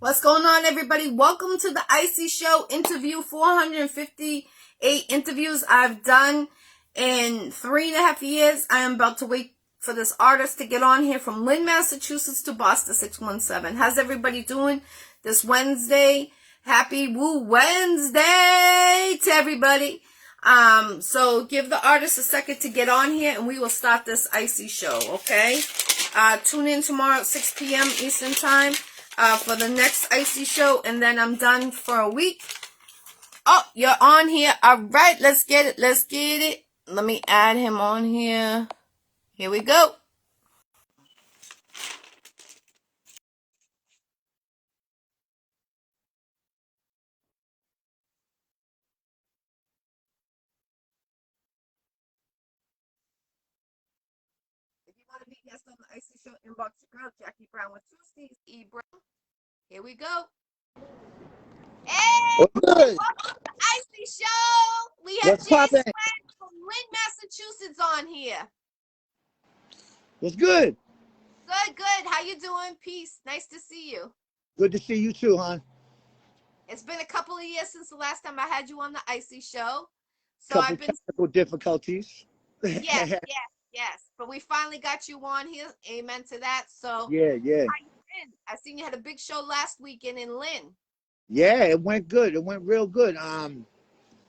What's going on, everybody? Welcome to the Iccy Showw interview. 458 interviews I've done in 3.5 years. I am about to wait for this artist to get on here from Lynn, Massachusetts to Boston 617. How's everybody doing this Wednesday? Happy Woo Wednesday to everybody. So give the artist a second to get on here and we will start this Iccy Showw, okay? Tune in tomorrow at 6 p.m. Eastern Time. For the next Iccy Showw, and then I'm done for a week. Oh, you're on here. All right, let's get it. Let's get it. Let me add him on here. Here we go. If you want to be a guest on the Iccy Showw, inbox your girl, Jackie Brown with 2C's, E Brown. Here we go. Hey, What's good? welcome to the Iccy Showw. We have What's poppin'? Swagz from Lynn, Massachusetts on here. What's good? Good, good. How you doing? Peace. Nice to see you. Good to see you too, hon. It's been a couple of years since the last time I had you on the Iccy Showw. So Couple I've been technical difficulties. yes, yes. But we finally got you on here. Amen to that. So Yeah. how you been? I seen you had a big show last weekend in Lynn. Yeah, it went good. It went real good.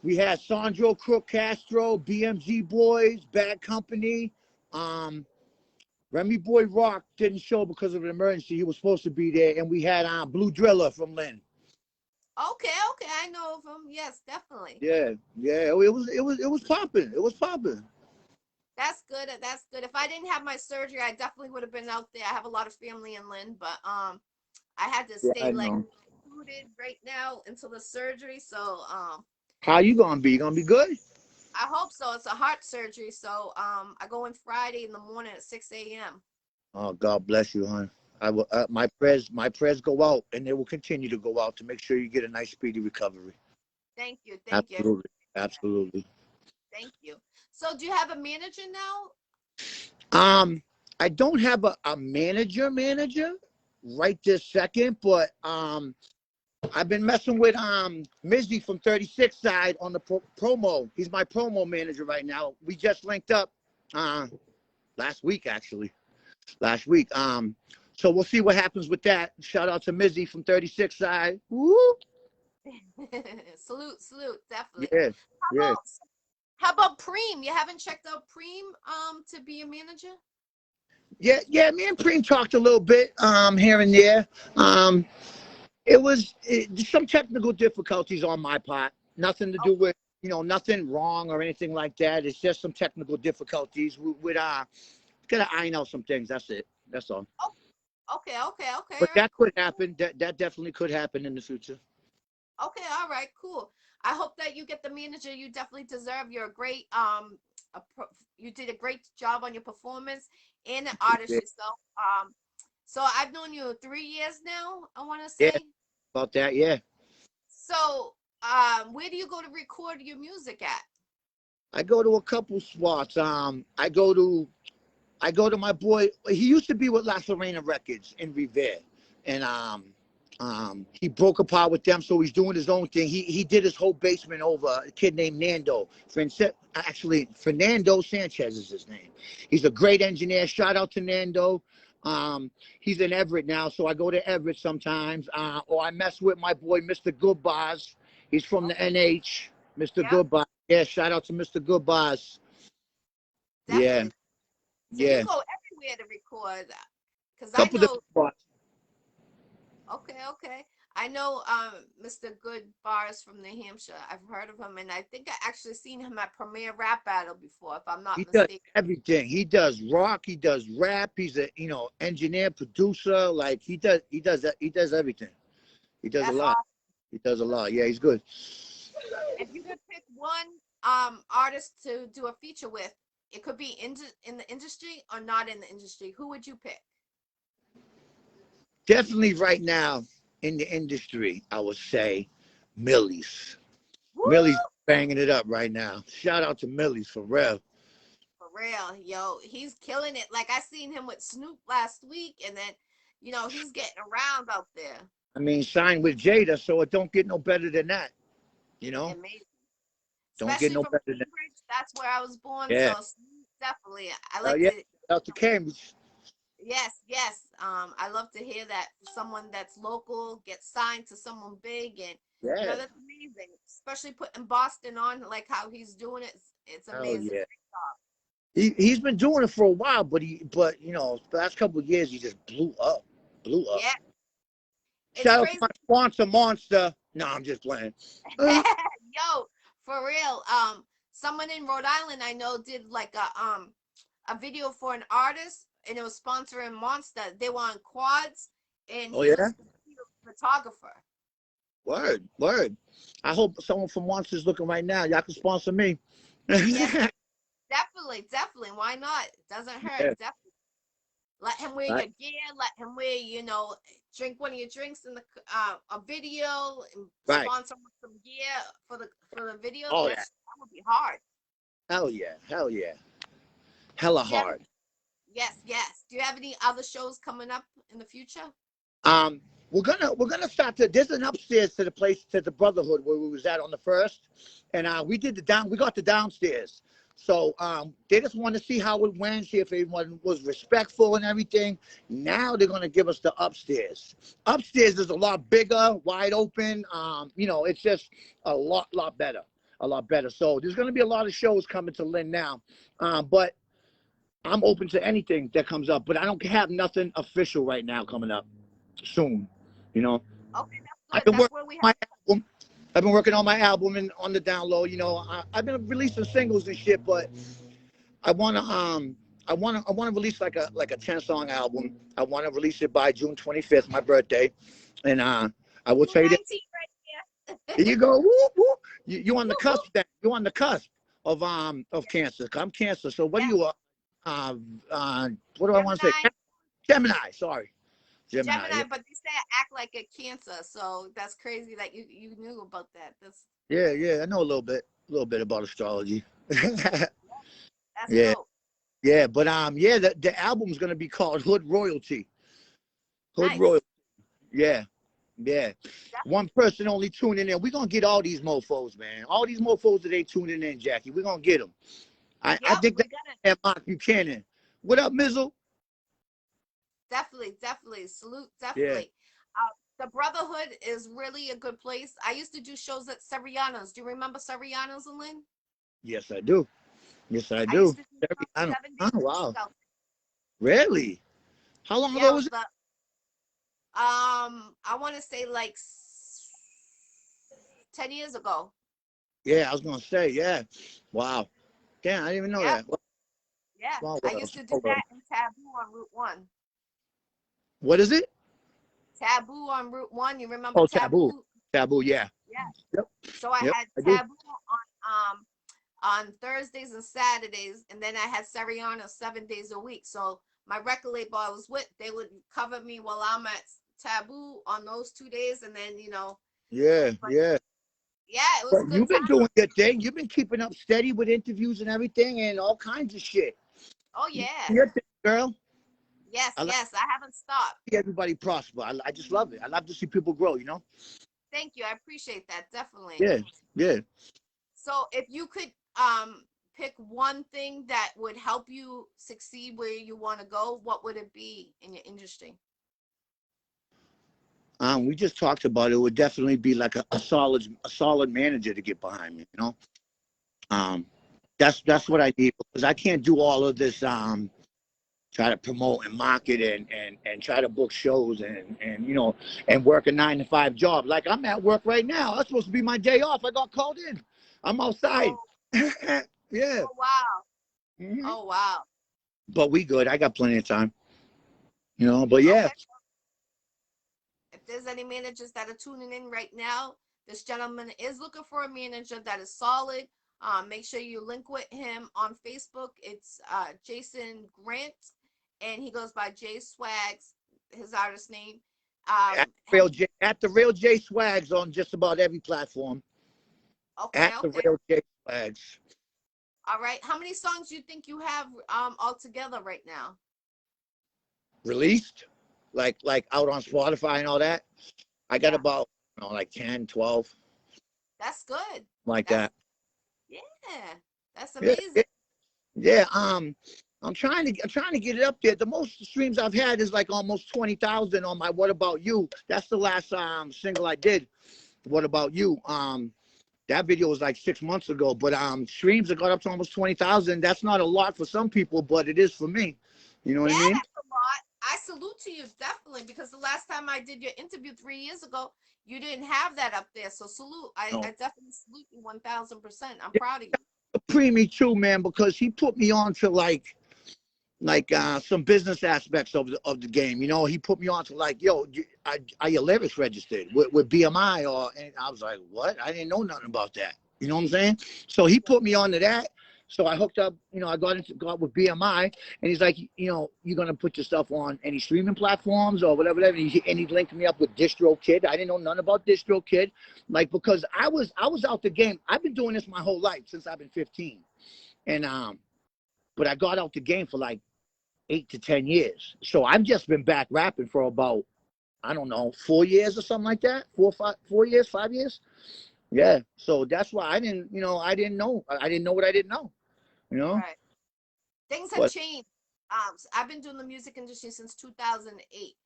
We had Sandro Crook Castro, BMG Boys, Bad Company. Remy Boy Rock didn't show because of an emergency. He was supposed to be there. And we had Blue Driller from Lynn. Okay, I know of him. Yes, definitely. Yeah. It was popping. It was popping. That's good. That's good. If I didn't have my surgery, I definitely would have been out there. I have a lot of family in Lynn, but I had to Yeah, stay I like know. included right now until the surgery. So How you gonna be? You gonna be good? I hope so. It's a heart surgery. So I go in Friday in the morning at 6 a.m. Oh, God bless you, hon. I will. My prayers go out, and they will continue to go out to make sure you get a nice, speedy recovery. Thank you. Thank you. Absolutely, absolutely. Thank you. So do you have a manager now? I don't have a manager right this second, but I've been messing with Mizzy from 36 side on the promo. He's my promo manager right now. We just linked up last week, actually. Last week. So we'll see what happens with that. Shout out to Mizzy from 36 side. Woo! Salute, definitely. Yeah, yeah. How about Preem? You haven't checked out Preem to be a manager? Yeah. Me and Preem talked a little bit here and there. It was some technical difficulties on my part. Nothing to do with nothing wrong or anything like that. It's just some technical difficulties. We gotta iron out some things. That's it. That's all. Oh, okay. But that could happen. That definitely could happen in the future. Okay, all right, cool. I hope that you get the manager you definitely deserve. You're a great you did a great job on your performance and an artist Yeah. yourself. So I've known you 3 years now, I want to Yeah. say. About that. Yeah. So where do you go to record your music at? I go to a couple spots. I go to my boy. He used to be with La Serena Records in Revere, and he broke apart with them, so he's doing his own thing. He did his whole basement over. A kid named Nando. Actually, Fernando Sanchez is his name. He's a great engineer. Shout out to Nando. He's in Everett now, so I go to Everett sometimes. Or I mess with my boy, Mr. Goodbars. He's from the NH. Mr. Yeah, Goodbars. Yeah, shout out to Mr. Goodbars. Yeah, definitely. So you yeah. go everywhere to record, because I Couple know. different spots. Okay. I know Mr. Good Bars from New Hampshire. I've heard of him, and I think I actually seen him at Premier Rap Battle before, if I'm not He does mistaken. everything. He does rock. He does rap. He's a engineer, producer. Like he does everything. He does a That's lot. awesome. He does a lot. Yeah, he's good. If you could pick one artist to do a feature with, it could be in the industry or not in the industry. Who would you pick? Definitely right now in the industry, I would say Millie's. Woo! Millie's banging it up right now. Shout out to Millie's for real. For real, yo, he's killing it. Like I seen him with Snoop last week, and then he's getting around out there. I mean, signed with Jada, so it don't get no better than that. You know, Amazing. don't get Especially no from better than that. Cambridge. That's where I was born. Yeah. So definitely, I Oh like yeah. to. Out to Cambridge. Yes, yes. I love to hear that someone that's local gets signed to someone big, and Yeah. that's amazing. Especially putting Boston on, like how he's doing it. It's Hell amazing. yeah. Great job. He's been doing it for a while, but you know, the last couple of years he just blew up. Blew up. Yeah, it's Shout out to crazy. my sponsor, Monster. No, I'm just playing. Yo, for real. Someone in Rhode Island I know did like a video for an artist, and it was sponsoring Monster. They were on quads, and Oh he yeah? was the photographer. Word, word. I hope someone from Monster's looking right now. Y'all can sponsor me. Yes, Yeah. definitely, definitely. Why not? It doesn't hurt. Right. Definitely. Let him wear your gear. Let him wear, drink one of your drinks in the a video, and Right. sponsor with some gear for the video. Oh yeah. That would be hard. Hell yeah. Hell yeah. Hella Do you have hard. Yes, yes. Do you have any other shows coming up in the future? Um, we're gonna start to. There's an upstairs to the place to the Brotherhood where we was at on the first, and we did the down. We got the downstairs. So they just want to see how it went, see if everyone was respectful and everything. Now they're gonna give us the upstairs. Upstairs is a lot bigger, wide open. It's just a lot better, a lot better. So there's gonna be a lot of shows coming to Lynn now, but I'm open to anything that comes up. But I don't have nothing official right now coming up soon. You know, Okay, I've that's good. been That's working where we on have. my album. I've been working on my album and on the down low. I've been releasing singles and shit, but I wanna release like a 10-song album. I wanna release it by June 25th, my birthday, and I will tell you that. 219 right There you go. Whoop, whoop. You on the there. cusp. Then you on the cusp of Cancer. I'm Cancer. So what do Yes, you what do I want to say? Gemini. Gemini. Sorry, Gemini. Gemini, but they say I act like a Cancer, so that's crazy that you knew about that. Yeah. I know a little bit about astrology. That's Yeah, dope. yeah. But yeah, the album's gonna be called Hood Royalty. Hood Nice. Royalty. Yeah. Yeah. One person only tuning in. We're gonna get all these mofos, man. All these mofos that ain't tuning in, Jackie. We're gonna get them. I Yep, think we got it. that Mark Buchanan. What up, Mizzle? Definitely. Salute, Yeah. definitely. The Brotherhood is really a good place. I used to do shows at Seriano's. Do you remember Seriano's in Lynn? Yes, I do. Yes, I I used do. to do I don't. 7 days Oh, a week wow. out Really? How long there. Yeah, ago it was was it? I want to say like 10 years ago. Yeah, I was gonna say. Yeah. Wow. Damn, I didn't even know Yeah, that. yeah. Small I world. used to do Small world. that in Taboo on Route 1. What is it? Taboo on Route 1. You remember Oh, Taboo. Taboo? Taboo. Yeah. Yeah. Yep. So I Yep. had I do. Taboo on Thursdays and Saturdays, and then I had Seriano 7 days a week. So my record label I was with, they would cover me while I'm at Taboo on those 2 days, and then Yeah. but Yeah. yeah, it was a But good you've been time. doing your thing. You've been keeping up steady with interviews and everything and all kinds of shit. Oh You yeah, do your thing, girl. yes, I like yes. I haven't stopped. to see everybody prosper. I just love it. I love to see people grow, you know? Thank you. I appreciate that definitely. Yeah. Yeah. So if you could pick one thing that would help you succeed where you want to go, what would it be in your industry? We just talked about it. It would definitely be like a solid manager to get behind me, you know? Um, that's Okay. what I need because I can't do all of this try to promote and market and try to book shows and work a 9 to 5 job. Like I'm at work right now. That's supposed to be my day off. I got called in. I'm outside. Oh, Yeah. oh wow. Mhm. Oh wow. But we good. I got plenty of time. But yeah. Okay. If there's any managers that are tuning in right now, this gentleman is looking for a manager that is solid. Make sure you link with him on Facebook. It's Jason Grant, and he goes by J Swagz, his artist name. At Um, the real J Swags on just about every platform. okay, At the okay. real J Swags. All right. How many songs do you think you have all together right now? Released, like out on Spotify and all that. I got about, like 10, 12, That's good. like That's that. yeah. That's Yeah, amazing. yeah, yeah. I'm trying to get it up there. The most streams I've had is like almost 20,000 on my What About You. That's the last single I did. What About You? That video was like 6 months ago, but streams have got up to almost 20,000. That's not a lot for some people, but it is for me. You know what Yeah, I mean? that's a lot. I salute to you definitely because the last time I did your interview 3 years ago, you didn't have that up there. So salute. I No. definitely salute you 1000%. I'm Yeah, proud of you. Preemie too, man, because he put me on to like some business aspects of the game. You know, he put me on to like, yo, are your lyrics registered with BMI? And I was like, what? I didn't know nothing about that. You know what I'm saying? So he put me on to that. So I hooked up, I got with BMI, and he's like, you're gonna put your stuff on any streaming platforms or whatever. And he linked me up with DistroKid. I didn't know nothing about DistroKid, like because I was out the game. I've been doing this my whole life since I've been 15, and but I got out the game for like 8 to 10 years. So I've just been back rapping for about, I don't know, 4 years or something like that. 4 years, 5 years. Yeah. So that's why I didn't know. I didn't know what I didn't know. Right. Things have But changed. So I've been doing the music industry since 2008.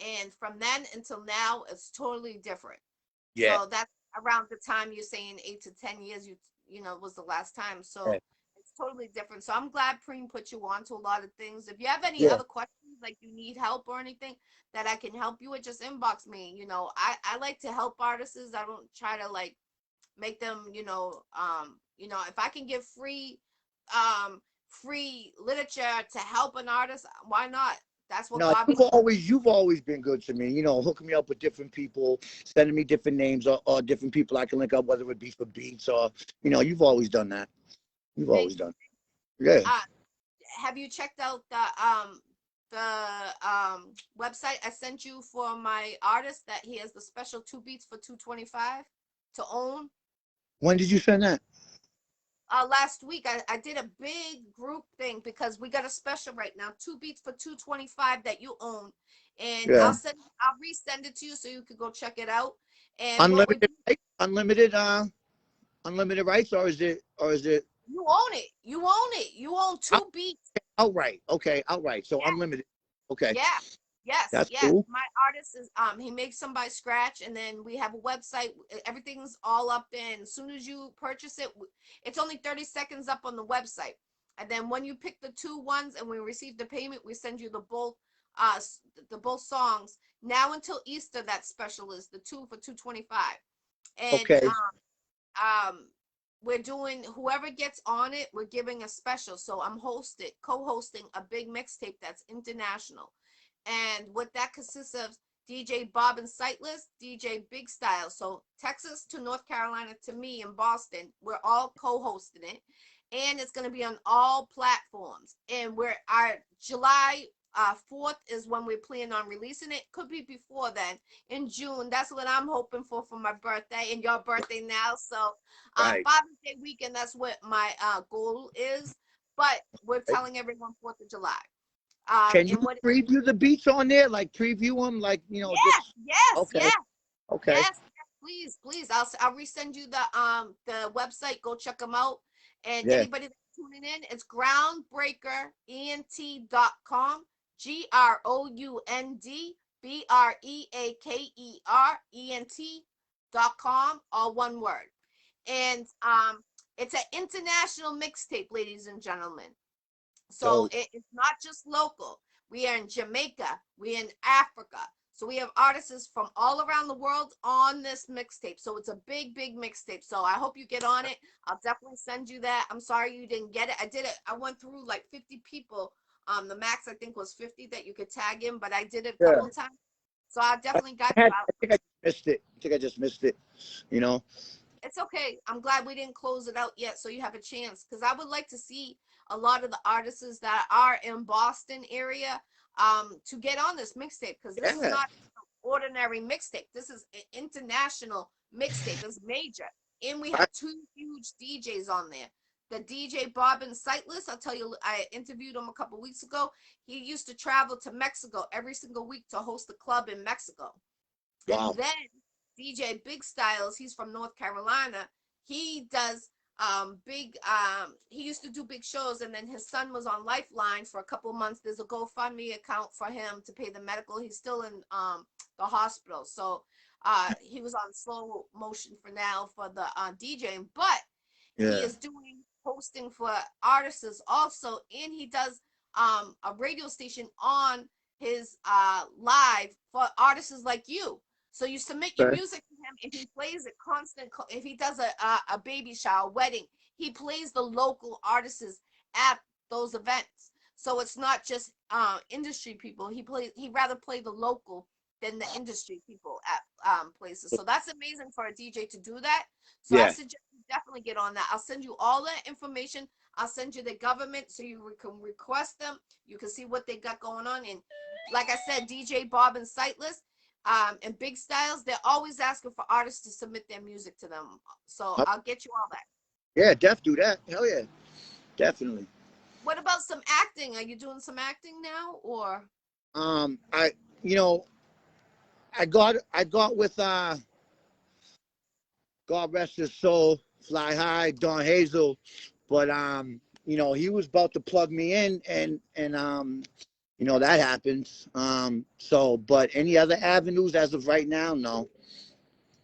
And from then until now, it's totally different. yeah, So that's around the time you're saying 8 to 10 years, was the last time. yeah, So it's totally different. So I'm glad Preem put you on to a lot of things. If you have any yeah. other questions, like you need help or anything that I can help you with, just inbox me. I like to help artists. I don't try to like make them, if I can give free literature to help an artist, why not? That's what No, got me. you've always been good to me. Hooking me up with different people, sending me different names or different people I can link up, whether it be for beats or you've always done that. You've Thank always you. done. Yeah. Have you checked out website I sent you for my artist that he has the special 2 beats for 225 to own? When did you send that? Last week I did a big group thing because we got a special right now, 2 beats for 225 that you own. And Yeah. I'll resend it to you so you could go check it out. And what we're Unlimited, doing, right? Unlimited rights, or is it you own it. You own it. You own out- 2 beats. outright? Okay, outright. So Yeah. unlimited. Okay, Yeah. Yes, that's yes. cool. My artist is he makes some by scratch, and then we have a website. Everything's all up there. And as soon as you purchase it, it's only 30 seconds up on the website. And then when you pick the two ones and we receive the payment, we send you the both songs. Now until Easter, that special is the 2 for 225. And Okay, we're doing, whoever gets on it, we're giving a special. So I'm co-hosting a big mixtape that's international. And what that consists of, DJ Bob and Sightless, DJ Big Style. So Texas to North Carolina to me in Boston, we're all co-hosting it. And it's going to be on all platforms. And our July 4th is when we plan on releasing it. Could be before then, in June. That's what I'm hoping for my birthday and your birthday now. So right. Father's Day weekend, that's what my goal is. But we're telling everyone 4th of July. Can you And what preview the beats on there? Like preview them, like Yes, just yes, okay, yes, okay, yes, please, please. I'll resend you the website. Go check them out. And yeah. anybody that's tuning in, it's groundbreakerent.com. GROUNDBREAKERENT.com, all one word. And it's an international mixtape, ladies and gentlemen. So Dope. it's not just local. We are in Jamaica. We're in Africa. So we have artists from all around the world on this mixtape. So it's a big, big mixtape. So I hope you get on it. I'll definitely send you that. I'm sorry you didn't get it. I did it. I went through like 50 people. The max I think was 50 that you could tag in, but I did it a Yeah. couple of times. So I definitely got you I out. think I just missed it. I think I just missed it. You know. It's okay. I'm glad we didn't close it out yet, so you have a chance. Because I would like to see a lot of the artists that are in Boston area to get on this mixtape. Because this is Yeah. not an ordinary mixtape. This is an international mixtape. It's major, and we I, have two huge DJs on there. The DJ Bob and Sightless. I'll tell you, I interviewed him a couple weeks ago. He used to travel to Mexico every single week to host a club in Mexico. And wow. then DJ Big Styles, he's from North Carolina. He does big he used to do big shows, and then his son was on Lifeline for a couple of months. There's a GoFundMe account for him to pay the medical. He's still in the hospital. So he was on slow motion for now for the DJing, but he Yeah. is doing hosting for artists also, and he does a radio station on his live for artists like you. So you submit your Okay. music to him, and he plays it constant. If he does a baby shower, wedding, he plays the local artists at those events. So it's not just industry people. He rather play the local than the industry people at places. So that's amazing for a DJ to do that. So I Yeah. suggest you definitely get on that. I'll send you all the information. I'll send you the government so you can request them. You can see what they got going on. And like I said, DJ Bob and Sightless and Big Styles, they're always asking for artists to submit their music to them. So I'll get you all that. Yeah, do that. Hell yeah. Definitely. What about some acting? Are you doing some acting now, or? I you know, I got with God rest his soul, Fly High, Don Hazel, but you know, he was about to plug me in, and you know, that happens. So, but any other avenues as of right now, no.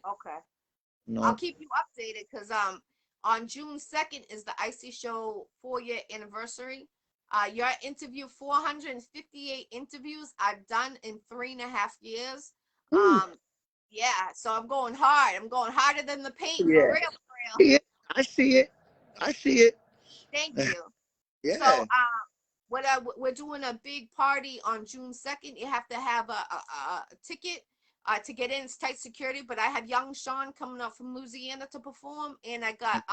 Okay. I'll No. keep you updated because on June 2nd is the Iccy Show 4-year anniversary. Your interview, 458 interviews I've done in 3.5 years. Ooh, Yeah, so I'm going hard. I'm going harder than the paint, for yeah. real, for real. See it. I see it. I see it. Thank you. So Yeah. we're doing a big party on June 2nd. You have to have a ticket to get in. It's tight security, but I have Young Sean coming up from Louisiana to perform, and I got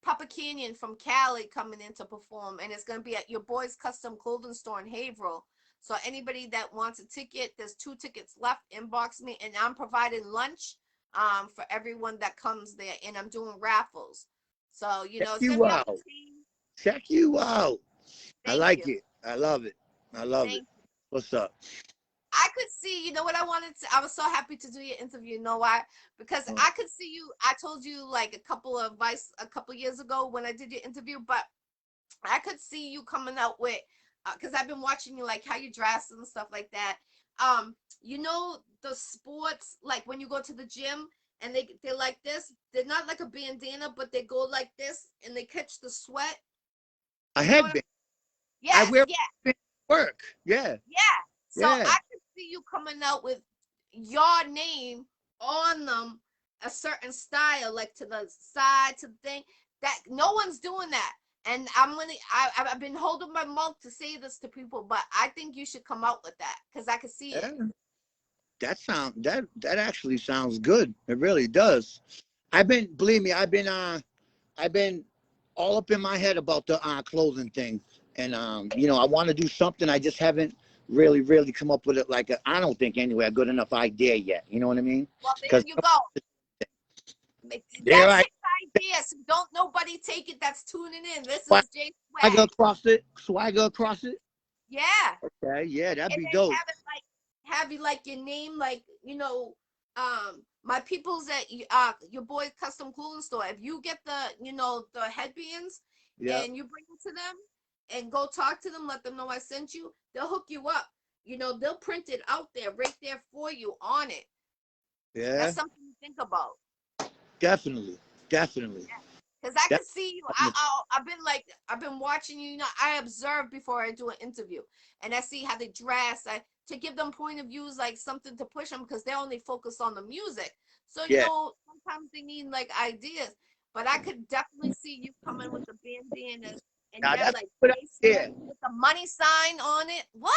Papa Canyon from Cali coming in to perform, and it's gonna be at your boy's custom clothing store in Haverhill. So anybody that wants a ticket, there's 2 tickets left. Inbox me, and I'm providing lunch for everyone that comes there, and I'm doing raffles. So Check it's gonna you be out. entertaining. Check you out. I Thank like you. it. I love it. I love it. Thank you. What's up? I could see, what I wanted to, I was so happy to do your interview. You know why? Because I could see you, I told you like a couple years ago when I did your interview, but I could see you coming out with, because I've been watching you, like how you dress and stuff like that. The sports, like when you go to the gym and they're like this, they're not like a bandana, but they go like this and they catch the sweat. A You know what headband. I Yes, wear yeah, work. Yeah. yeah. So Yeah. I could see you coming out with your name on them, a certain style, like to the side, to the thing. That no one's doing that. And I've been holding my mouth to say this to people, but I think you should come out with that because I can see it. Yeah. That actually sounds good. It really does. Believe me, I've been all up in my head about the clothing thing, and I want to do something. I just haven't really come up with it. I don't think anyway a good enough idea yet. You know what I mean? Well, there Because you go. there That's I his idea. So don't nobody take it that's tuning in. This is Jay swagger Swag. across it, swagger across it. Yeah. Okay, yeah, that'd And be then dope. have you like your name, like my people's at your boy custom clothing store. If you get the headbands Yeah, and you bring it to them and go talk to them, let them know I sent you, they'll hook you up. They'll print it out there right there for you on it. yeah, That's something to think about. definitely, definitely. Because I That's could see you. something I've been watching you. I observe before I do an interview, and I see how they dress. To give them point of views, like something to push them, because they only focus on the music. So yeah. sometimes they need like ideas. But I could definitely see you coming with the bandanas, and Now you have that's like a good bracelet idea. with the money sign on it. What?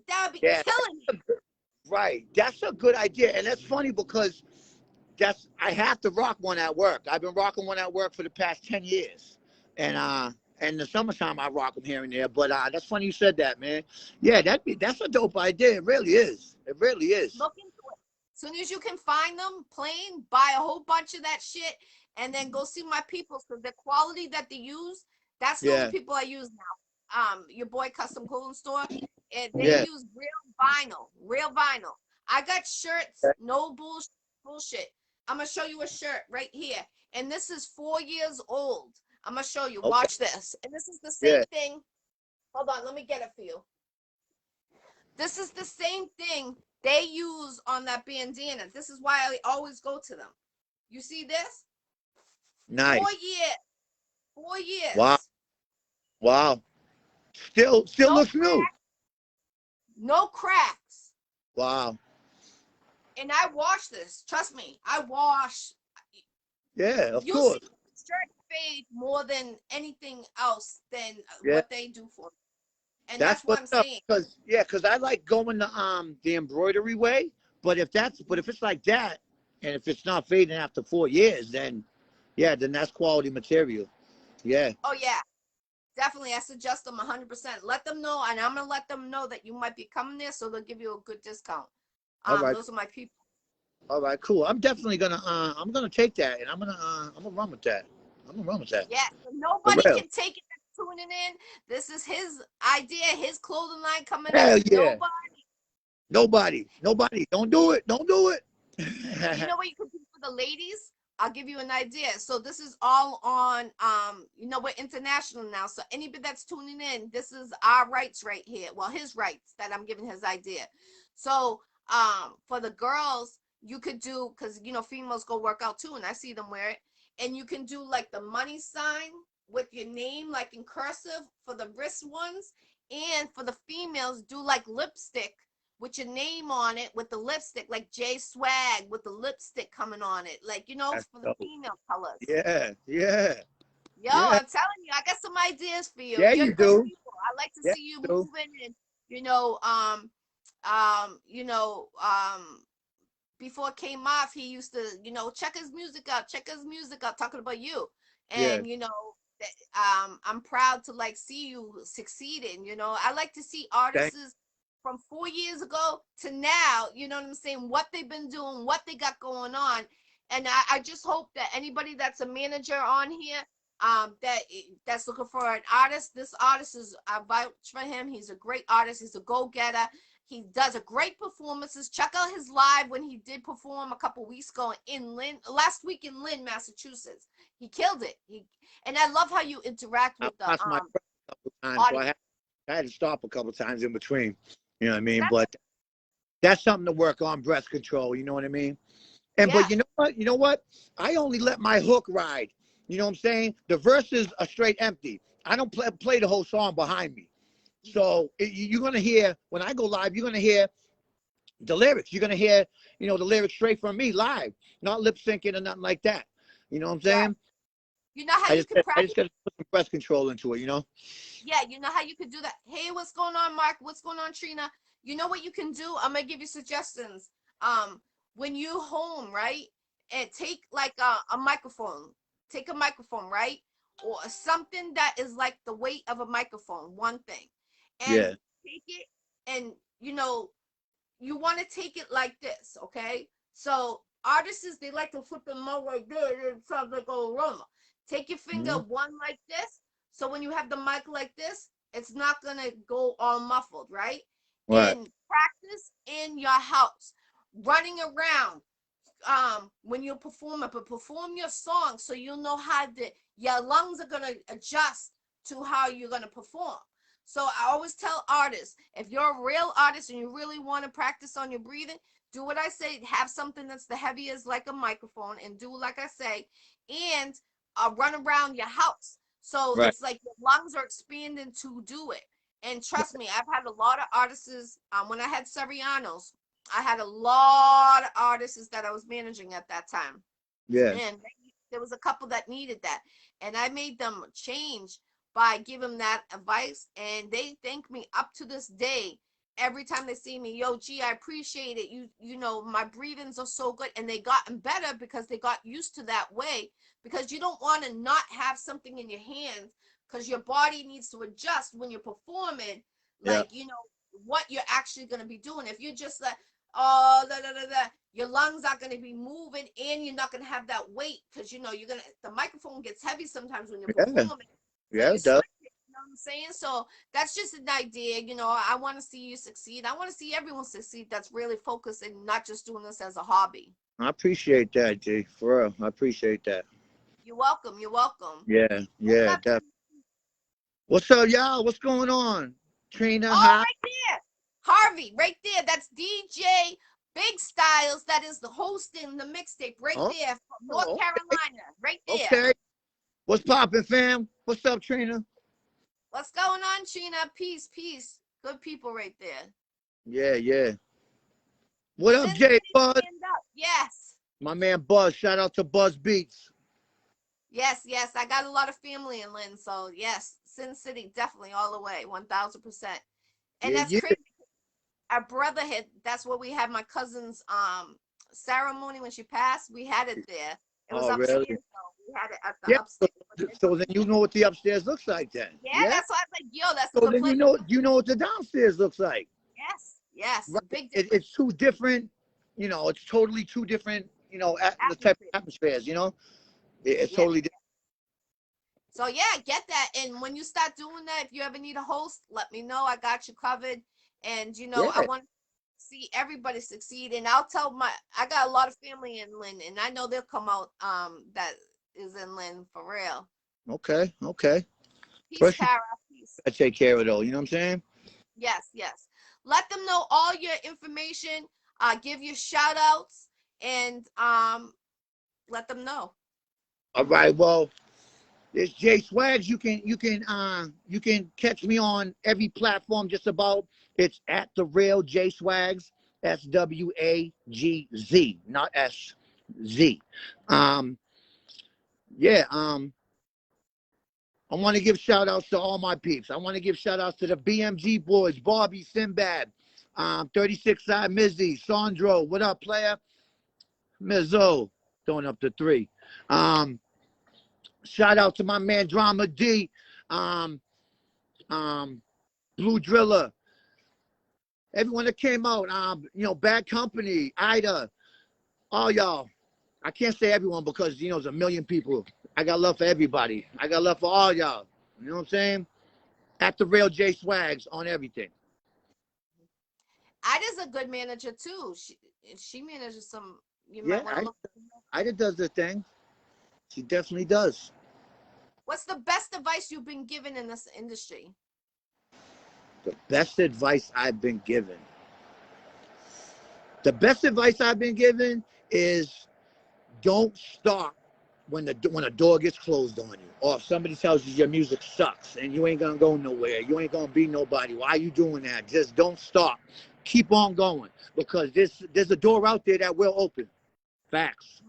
That would be Yeah, killing it. right. That's a good idea, and that's funny because I have to rock one at work. I've been rocking one at work for the past 10 years, and in the summertime I rock them here and there. But that's funny you said that, man. Yeah, that's a dope idea. It really is. It really is. Look into it. As soon as you can find them plain, buy a whole bunch of that shit, and then go see my people. So the quality that they use, that's the only Yeah, people I use now. Your boy custom clothing store, and they yeah. use real vinyl, real vinyl. I got shirts, no bullshit. I'm gonna show you a shirt right here, and this is 4 years old. I'm gonna show you. Okay. Watch this, and this is the Yeah. same thing. Hold on, let me get it for you. This is the same thing they use on that bandana. This is why I always go to them. You see this? Nice. 4 years. 4 years. Wow. Wow. Still No looks cracks. new. No cracks. Wow. And I wash this. Trust me, I wash. Yeah, of You'll course. see shirt fade more than anything else than Yeah. what they do for me. And That's that's what I'm saying. Because I like going the embroidery way. But if it's like that, and if it's not fading after 4 years, then that's quality material. Yeah. Oh yeah, definitely. I suggest them 100%. Let them know, and I'm gonna let them know that you might be coming there, so they'll give you a good discount. All right. Those are my people. All right, cool. I'm definitely gonna I'm gonna take that, and I'm gonna run with that. I'm gonna run with that. Yeah, so nobody can take it that's tuning in. This is his idea, his clothing line coming Hell out. yeah. Nobody. Don't do it. Don't do it. You know what you could do for the ladies? I'll give you an idea. So this is all on, we're international now. So anybody that's tuning in, this is our rights right here. Well, his rights that I'm giving his idea. So for the girls, you could do, because, females go work out too, and I see them wear it. And you can do like the money sign with your name, like in cursive for the wrist ones. And for the females, do like lipstick with your name on it with the lipstick, like J Swag with the lipstick coming on it, like, That's for the dope. female colors. Yeah. Yo, I'm telling you, I got some ideas for you. Yeah, You're you good do. people. I like to see you You do. moving, and before it came off, he used to, check his music out, talking about you. And I'm proud to like see you succeeding. I like to see artists from 4 years ago to now, you know what I'm saying, what they've been doing, what they got going on. And I just hope that anybody that's a manager on here, that's looking for an artist, this artist is, I vouch for him. He's a great artist. He's a go-getter. He does a great performances. Check out his live when he did perform a couple weeks ago last week in Lynn, Massachusetts. He killed it. And I love how you interact with the my friend a couple times, so I had to stop a couple times in between. You know what I mean? But that's something to work on, breath control. You know what I mean? And but you know what? I only let my hook ride. You know what I'm saying? The verses are straight empty. I don't play the whole song behind me. So you're going to hear, when I go live, you're going to hear the lyrics. You're going to hear, the lyrics straight from me live, not lip syncing or nothing like that. You know what I'm saying? You know how you can practice? I just got to put some breath control into it, Yeah, you know how you could do that? Hey, what's going on, Mark? What's going on, Trina? You know what you can do? I'm going to give you suggestions. When you home, right? And take like a microphone. Take a microphone, right? Or something that is like the weight of a microphone, one thing. And take it, and you want to take it like this, okay? So artists, they like to flip them out like this. It sounds like a aroma. Take your finger one like this. So when you have the mic like this, it's not gonna go all muffled, right? And practice in your house, running around. When you perform it, but perform your song so you'll know how your lungs are gonna adjust to how you're gonna perform. So I always tell artists, if you're a real artist and you really want to practice on your breathing, do what I say. Have something that's the heaviest, like a microphone, and do like I say, and run around your house. So it's like your lungs are expanding to do it. And trust me, I've had a lot of artists. When I had Serianos, I had a lot of artists that I was managing at that time. Yeah. And there was a couple that needed that. And I made them change by giving them that advice. And they thank me up to this day. Every time they see me, yo, G, I appreciate it. You know, my breathings are so good. And they gotten better because they got used to that way. Because you don't want to not have something in your hands, because your body needs to adjust when you're performing, like, what you're actually going to be doing. If you're just like, your lungs are going to be moving, and you're not going to have that weight, because, the microphone gets heavy sometimes when you're performing. Yeah, it does. what I'm saying? So that's just an idea. You know, I want to see you succeed. I want to see everyone succeed that's really focused and not just doing this as a hobby. I appreciate that, G. For real, I appreciate that. You're welcome. You're welcome. Yeah, What's yeah. up? What's up, y'all? What's going on? Trina, Oh, hi. right there. Harvey, right there. That's DJ Big Styles. That is the hosting the mixtape right Oh, there from North oh, Carolina. Right there. okay. What's poppin', fam? What's up, Trina? What's going on, Trina? Peace, peace. Good people right there. Yeah, yeah. What up, Sin Jay City Buzz? stand up. Yes. My man Buzz. Shout out to Buzz Beats. Yes, yes. I got a lot of family in Lynn. So yes, Sin City definitely all the way, 1000%. And Yeah, that's yeah. crazy. Our brother had that's where we had my cousin's ceremony when she passed. We had it there. It was Oh, upstairs, really? so we had it at the Yeah. So, upstairs. so then you know what the upstairs looks like then. Yeah, Yeah. that's why I was like, yo, that's a So good then place. you know what the downstairs looks like. Yes, yes. Right. Big difference. It's two different, it's totally two different, the type Atmosphere. of atmospheres, It's Yeah. totally different. So yeah, get that. And when you start doing that, if you ever need a host, let me know. I got you covered. And I Yeah. want to see everybody succeed. And I'll tell I got a lot of family in Lynn, and I know they'll come out that is in Lynn for real. Okay. Okay. Peace, First, you Tara. Peace. gotta take care of it all. You know what I'm saying? Yes, yes. Let them know all your information. Give your shout outs and let them know. All right. Well, it's Jay Swagz. You can catch me on every platform just about. It's at the real Jay Swagz. SWAGZ, not SZ. Um, yeah. I want to give shout outs to all my peeps. I want to give shout outs to the BMG boys, Barbie, Sinbad, 36 Side Mizzy, Sandro. What up, player? Mizzo, throwing up the three. Um, Shout out to my man Drama D, um, Blue Driller, everyone that came out, Bad Company, Ida, all y'all. I can't say everyone because there's a million people. I got love for everybody. I got love for all y'all. You know what I'm saying? At the real J Swags on everything. Ida's a good manager too. She manages some. You Yeah, might want to look. Ida does the thing. She definitely does. What's the best advice you've been given in this industry? The best advice I've been given. The best advice I've been given is don't stop when a door gets closed on you, or if somebody tells you your music sucks and you ain't gonna go nowhere, you ain't gonna be nobody. Why are you doing that? Just don't stop. Keep on going because there's a door out there that will open. Facts.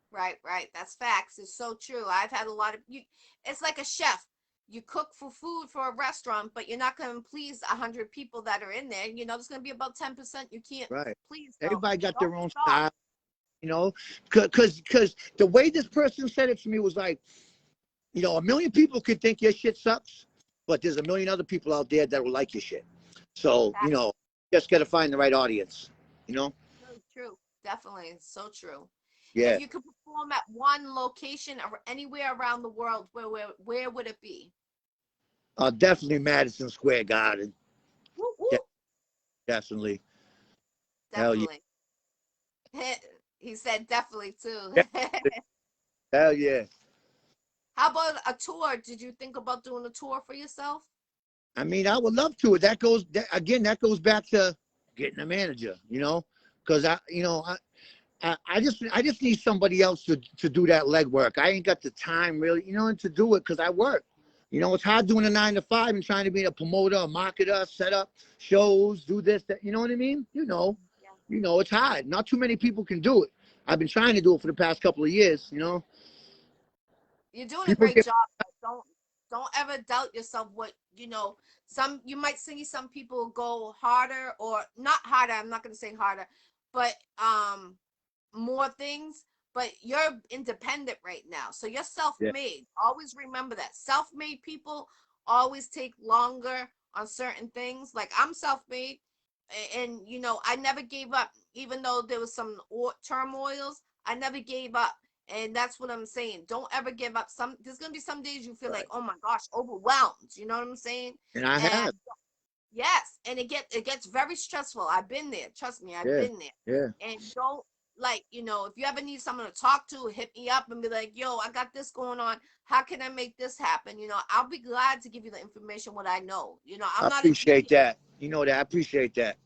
Right, right. That's facts. It's so true. I've had a lot of you. It's like a chef. You cook for food for a restaurant, but you're not going to please 100 people that are in there. There's going to be about 10% you can't Right. please. So Everybody got don't their own stop. style, because the way this person said it to me was like, a million people could think your shit sucks, but there's a million other people out there that will like your shit. So, just got to find the right audience, you know? True, true. Definitely. It's so true. Yeah. If you could perform at one location or anywhere around the world, where would it be? Definitely Madison Square Garden. Woo, woo. Yeah, definitely. Hell yeah. Definitely. He said definitely too. Hell yeah. How about a tour? Did you think about doing a tour for yourself? I mean, I would love to. That goes back to getting a manager, because I just need somebody else to do that legwork. I ain't got the time really, to do it because I work. It's hard doing a 9 to 5 and trying to be a promoter, a marketer, set up shows, do this, that. You know what I mean? Yeah. It's hard. Not too many people can do it. I've been trying to do it for the past couple of years. You're doing a People great get job. Don't ever doubt yourself. Some you might see some people go harder or not harder. I'm not gonna say harder, but more things. But you're independent right now, so you're yeah, self-made. Always remember that self-made people always take longer on certain things. Like I'm self-made, and I never gave up, even though there was some turmoils. I never gave up, And that's what I'm saying. Don't ever give up. There's gonna be some days you feel Right. like, oh my gosh, overwhelmed. You know what I'm saying? And I And have. yes, and it gets very stressful. I've been there. Trust me, I've Yeah. been there. Yeah. And don't, like, if you ever need someone to talk to, hit me up and be like, yo, I got this going on. How can I make this happen? I'll be glad to give you the information what I know. I I'm not a appreciate genius. that. You know that. I appreciate that.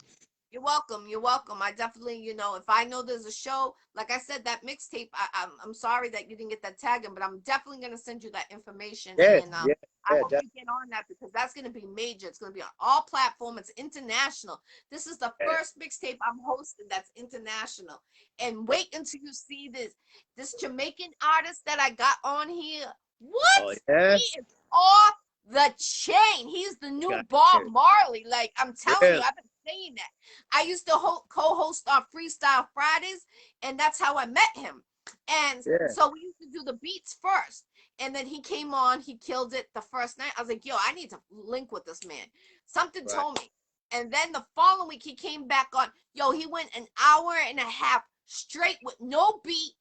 You're welcome. You're welcome. I definitely, if I know there's a show, like I said, that mixtape, I'm sorry that you didn't get that tag in, but I'm definitely going to send you that information. Yeah. And Yeah. I Yeah. hope you get on that because that's going to be major. It's going to be on all platforms. It's international. This is the first mixtape I'm hosting that's international. And wait until you see this Jamaican artist that I got on here. What? Oh yeah. He is off the chain. He's the new Got Bob it. Marley. Like, I'm telling you, Yeah. I've been saying that. I used to co-host on Freestyle Fridays, and that's how I met him. And Yeah. so we used to do the beats first. And then he came on, he killed it the first night. I was like, yo, I need to link with this man. Something Right. told me. And then the following week, he came back on. Yo, he went an hour and a half straight with no beat.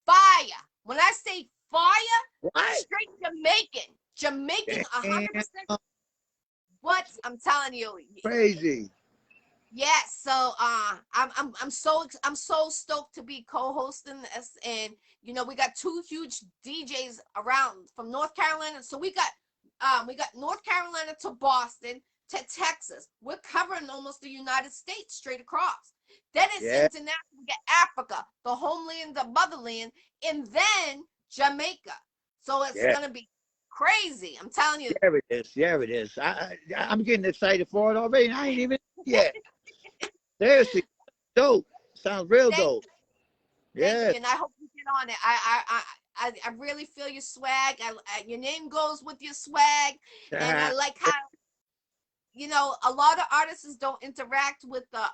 Fire. When I say fire, What? straight Jamaican. Jamaican, 100%. Damn. What? I'm telling you. Crazy. Yeah, so I'm so stoked to be co-hosting this, and we got two huge DJs around from North Carolina. So we got North Carolina to Boston to Texas. We're covering almost the United States straight across. Then it's Yeah. international. We got Africa, the homeland, the motherland, and then Jamaica. So it's Yeah. gonna be crazy. I'm telling you. Yeah, it is. Yeah, it is. I'm getting excited for it already. I ain't even yet. Seriously, dope. Sounds real Thank dope. Thank Yeah. you, and I hope you get on it. I really feel your swag. Your name goes with your swag, and I like how a lot of artists don't interact with the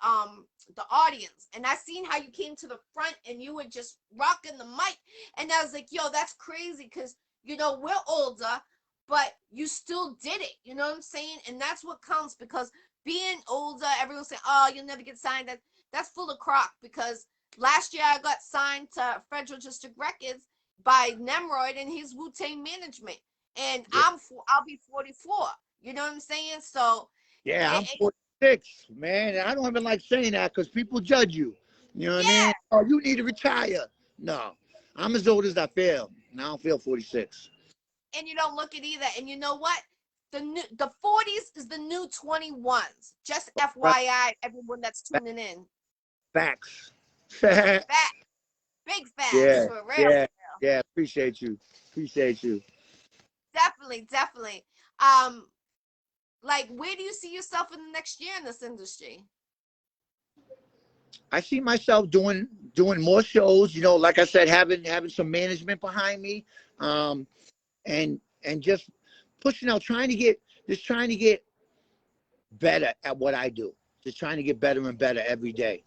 audience. And I seen how you came to the front and you were just rocking the mic, and I was like, yo, that's crazy because we're older, but you still did it. You know what I'm saying? And that's what counts because being older, everyone's saying, oh, you'll never get signed. That's full of crock because last year I got signed to Federal District Records by Nemroid and his Wu-Tang Management. And Yeah. I'll be 44. You know what I'm saying? So Yeah, I'm 46, man. And I don't even like saying that because people judge you. You know what I yeah. mean? Oh, you need to retire. No, I'm as old as I feel. And I don't feel 46. And you don't look it either. And you know what? The 40s is the new 21s. Just Right. FYI, everyone that's tuning in. Facts. Fact. Big facts Yeah, for real. yeah, yeah. Appreciate you. Appreciate you. Definitely. Like, where do you see yourself in the next year in this industry? I see myself doing more shows. Like I said, having some management behind me, and just pushing out, trying to get better at what I do. Just trying to get better and better every day.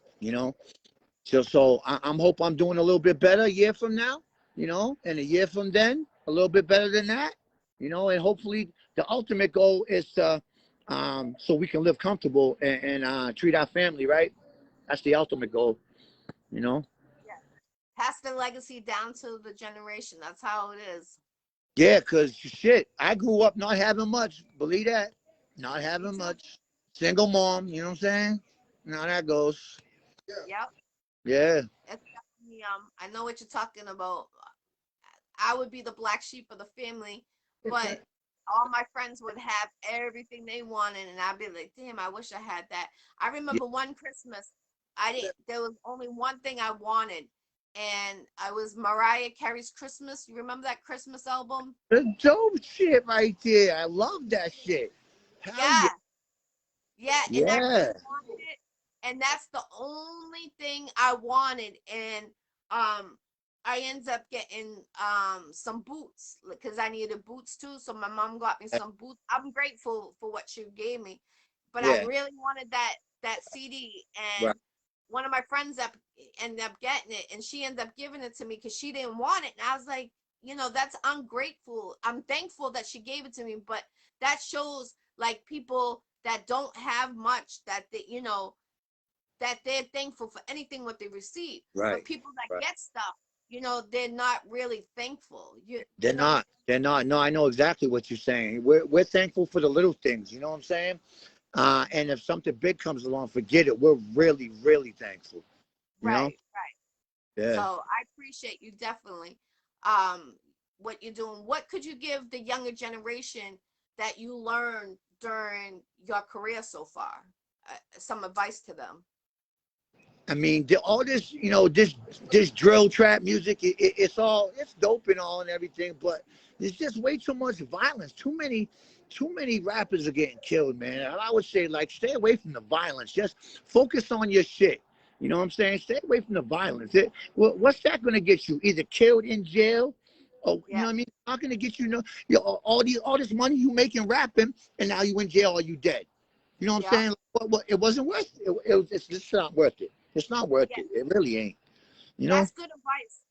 So I'm hope I'm doing a little bit better a year from now. And a year from then, a little bit better than that. And hopefully the ultimate goal is to so we can live comfortable and treat our family right. That's the ultimate goal. Yeah. Pass the legacy down to the generation. That's how it is. Yeah, because shit, I grew up not having much. Believe that. Not Me having too. much. Single mom, you know what I'm saying? Now that goes. Yep. Yeah. It's definitely, I know what you're talking about. I would be the black sheep of the family, but all my friends would have everything they wanted, and I'd be like, damn, I wish I had that. I remember one Christmas, there was only one thing I wanted, and I was Mariah Carey's Christmas. You remember that Christmas album? The dope shit right there. I love that shit. Hell yeah. Yeah. Yeah, and I really Yeah. wanted it, and that's the only thing I wanted. And I ended up getting some boots because I needed boots too. So my mom got me some boots. I'm grateful for what she gave me, but I Yeah. really wanted that CD. Right. And one of my friends ended up getting it, and she ended up giving it to me because she didn't want it. And I was like, that's ungrateful. I'm thankful that she gave it to me, but that shows like people that don't have much that that they're thankful for anything what they receive. Right. But people that Right. get stuff, you know, they're not really thankful. You They're know what I'm not. They're not. No, I know exactly what you're saying. We're thankful for the little things. You know what I'm saying? And if something big comes along, forget it. We're really, really thankful. You know? right, right. So Yeah. I appreciate you definitely. Um, what you're doing. What could you give the younger generation that you learned during your career so far? Some advice to them. I mean, all this, this drill trap music, it's dope and all and everything, but there's just way too much violence. Too many rappers are getting killed, man. And I would say, like, stay away from the violence. Just focus on your shit. You know what I'm saying? Stay away from the violence. What's that going to get you? Either killed in jail, or you Yeah, know what I mean? Not going to get all this money you making rapping, and now you in jail or you dead. You know what I'm yeah, saying? Like, it wasn't worth it. It's just not worth it. It's not worth yeah. it. It really ain't. You know? That's good advice.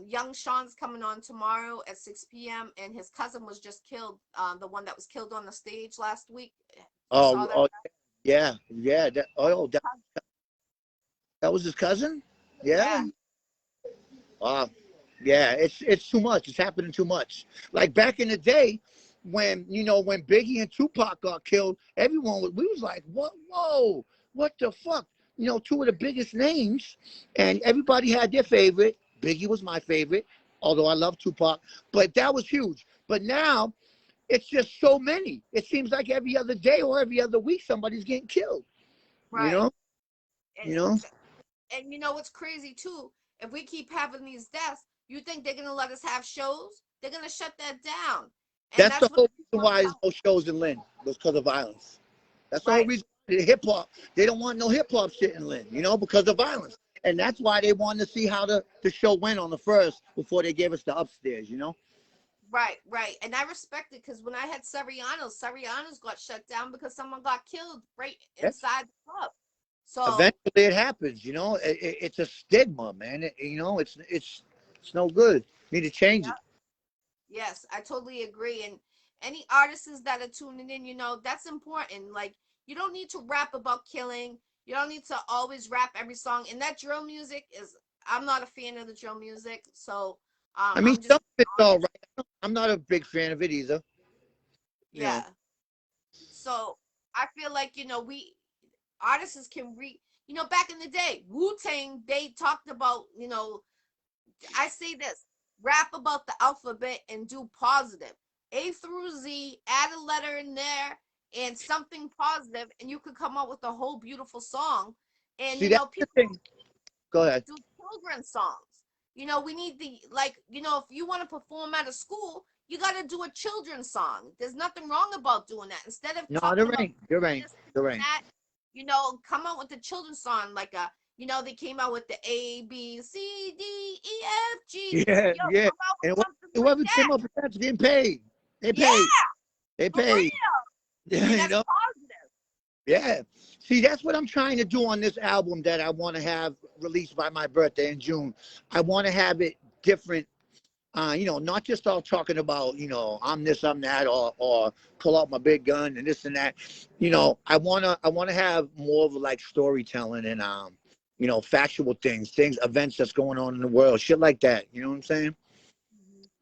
Young Sean's coming on tomorrow at 6 p.m. and his cousin was just killed. The one that was killed on the stage last week. You saw that? Oh, yeah, yeah. That was his cousin. Yeah, Yeah. Wow. Yeah. It's too much. It's happening too much. Like back in the day, when Biggie and Tupac got killed, we was like, what? Whoa, what the fuck? Two of the biggest names, and everybody had their favorite. Biggie was my favorite, although I love Tupac, but that was huge. But now it's just so many. It seems like every other day or every other week somebody's getting killed. You right. know? And You know? you know what's crazy too? If we keep having these deaths, you think they're gonna let us have shows? They're gonna shut that down, and That's the that's what whole it's reason all why there's about. no shows in Lynn. Was because of violence. That's the whole Right. reason. The hip hop, they don't want no hip hop shit in Lynn, because of violence. And that's why they wanted to see how the show went on the first before they gave us the upstairs. Right, right. And I respect it because when I had Sariano's got shut down because someone got killed right Yeah. inside the club. So Eventually it happens. It's a stigma, man. It's no good. Need to change it. yeah, yes, I totally agree. And any artists that are tuning in, that's important. Like you don't need to rap about killing. You don't need to always rap every song. And that drill music I'm not a fan of the drill music. So I mean, I'm just some of it's all honest. right. I'm not a big fan of it either. You know. Yeah. So I feel like, we artists can back in the day, Wu-Tang, they talked about, I say this, rap about the alphabet and do positive. A through Z, add a letter in there and something positive, and you could come up with a whole beautiful song. And, See, that's the people thing. Go ahead. do children's songs. We need if you want to perform at a school, you got to do a children's song. There's nothing wrong about doing that. Instead of No, talking there about ain't. There ain't. this There and ain't. that, come out with a children's song like they came out with the A B C D E F G. Yeah, Yo, yeah. come out with And something like whoever that. came up with that's getting paid. They Yeah, paid. They for paid. real. Yeah, And that's positive. Yeah. See, that's what I'm trying to do on this album that I want to have released by my birthday in June. I want to have it different. Not just all talking about, I'm this, I'm that, or pull out my big gun and this and that. I wanna have more of like storytelling and factual things, events that's going on in the world, shit like that. You know what I'm saying?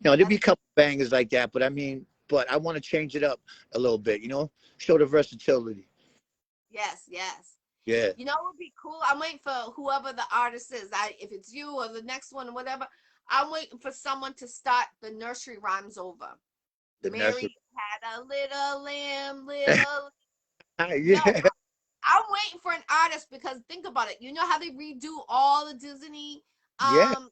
There'll be That's a couple bangers like that, but I want to change it up a little bit, show the versatility. yes, yes. Yeah. What would be cool? I'm waiting for whoever the artist is. If it's you or the next one or whatever, I'm waiting for someone to start the nursery rhymes over. The nursery. Mary had a little lamb, little. Yo, Yeah. I'm waiting for an artist because think about it. You know how they redo all the Disney Yeah. um